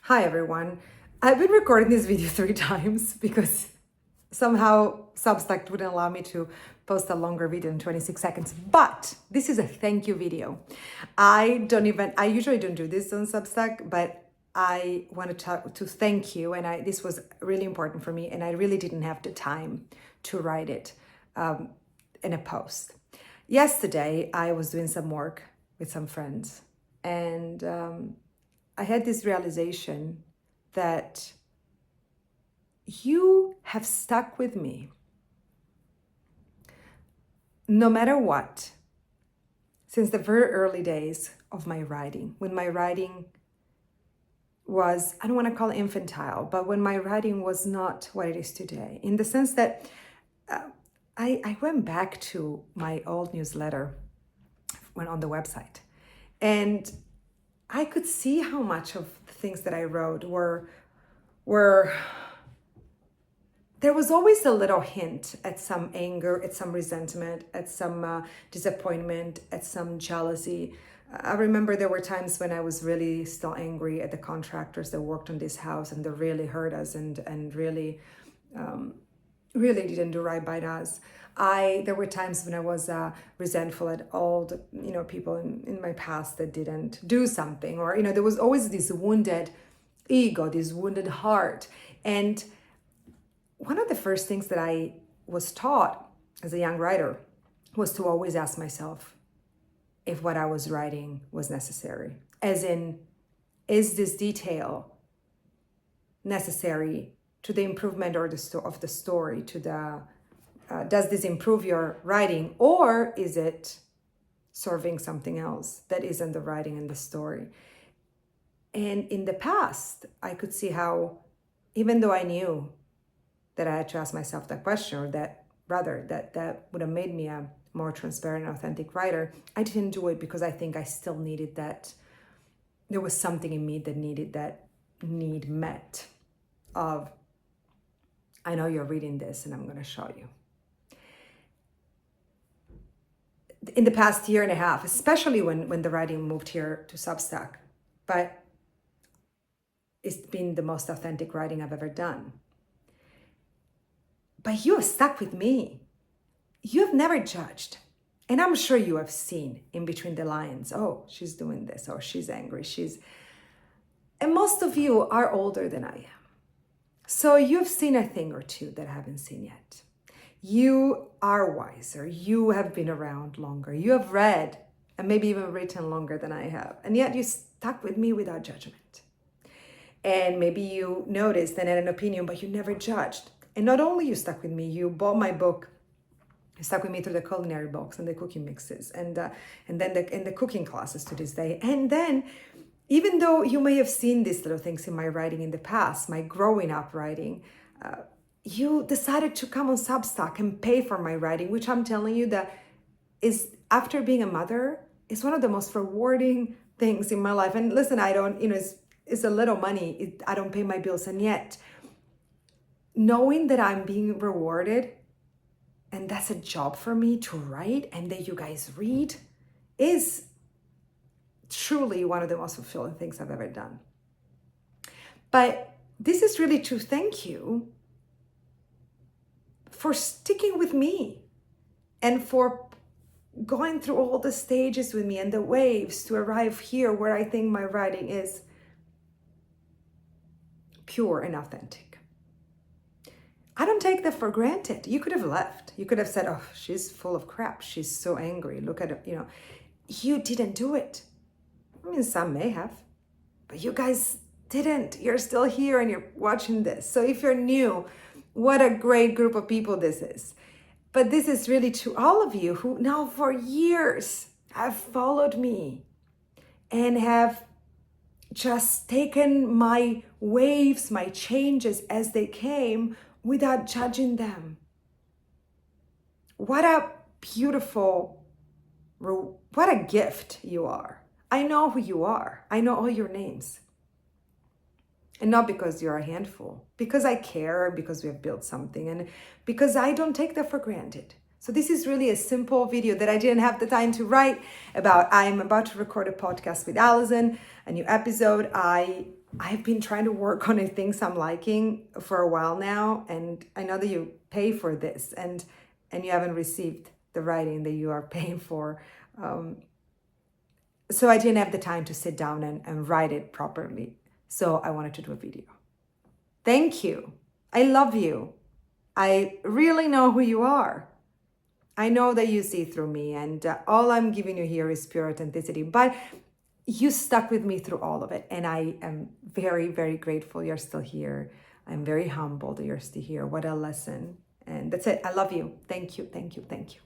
Hi everyone. I've been recording this video 3 times because somehow Substack wouldn't allow me to post a longer video in 26 seconds. But this is a thank you video. I usually don't do this on Substack, but I wanted to thank you. And this was really important for me. And I really didn't have the time to write it in a post. Yesterday, I was doing some work with some friends and I had this realization that you have stuck with me no matter what since the very early days of my writing, when my writing was, I don't want to call it infantile, but when my writing was not what it is today, in the sense that I went back to my old newsletter when on the website, and I could see how much of the things that I wrote were there was always a little hint at some anger, at some resentment, at some disappointment, at some jealousy. I remember there were times when I was really still angry at the contractors that worked on this house and they really hurt us and really didn't do right by us. There were times when I was resentful at all the people in my past that didn't do something, or there was always this wounded ego, this wounded heart. And one of the first things that I was taught as a young writer was to always ask myself if what I was writing was necessary, as in, is this detail necessary to the improvement or of the story, to the does this improve your writing, or is it serving something else that isn't the writing and the story? And in the past, I could see how, even though I knew that I had to ask myself that question, or that would have made me a more transparent and authentic writer, I didn't do it because I think I still needed that. There was something in me that needed that need met of, I know you're reading this and I'm going to show you. In the past year and a half, especially when the writing moved here to Substack, but it's been the most authentic writing I've ever done. But you have stuck with me. You have never judged. And I'm sure you have seen in between the lines, oh, she's doing this, or she's angry, and most of you are older than I am. So you've seen a thing or two that I haven't seen yet. You are wiser. You have been around longer. You have read and maybe even written longer than I have. And yet you stuck with me without judgment. And maybe you noticed and had an opinion, but you never judged. And not only you stuck with me, you bought my book. You stuck with me through the culinary books and the cooking mixes and then the cooking classes to this day. And then, even though you may have seen these little things in my writing in the past, my growing up writing, you decided to come on Substack and pay for my writing, which I'm telling you that is, after being a mother, is one of the most rewarding things in my life. And listen, I don't, it's a little money. I don't pay my bills. And yet, knowing that I'm being rewarded, and that's a job for me to write and that you guys read, is truly one of the most fulfilling things I've ever done. But this is really to thank you for sticking with me and for going through all the stages with me and the waves to arrive here where I think my writing is pure and authentic. I don't take that for granted. You could have left. You could have said, oh, she's full of crap. She's so angry. Look at her, You didn't do it. I mean, some may have, but you guys didn't. You're still here and you're watching this. So if you're new, what a great group of people this is. But this is really to all of you who now for years have followed me and have just taken my waves, my changes as they came without judging them. What a gift you are. I know who you are. I know all your names. And not because you're a handful, because I care, because we have built something, and because I don't take that for granted. So this is really a simple video that I didn't have the time to write about. I'm about to record a podcast with Allison, a new episode. I I've been trying to work on things I'm liking for a while now, and I know that you pay for this, and you haven't received the writing that you are paying for. So I didn't have the time to sit down and write it properly. So I wanted to do a video. Thank you. I love you. I really know who you are. I know that you see through me, and all I'm giving you here is pure authenticity. But you stuck with me through all of it, and I am very, very grateful you're still here. I'm very humbled that you're still here. What a lesson. And that's it. I love you. Thank you, thank you, thank you.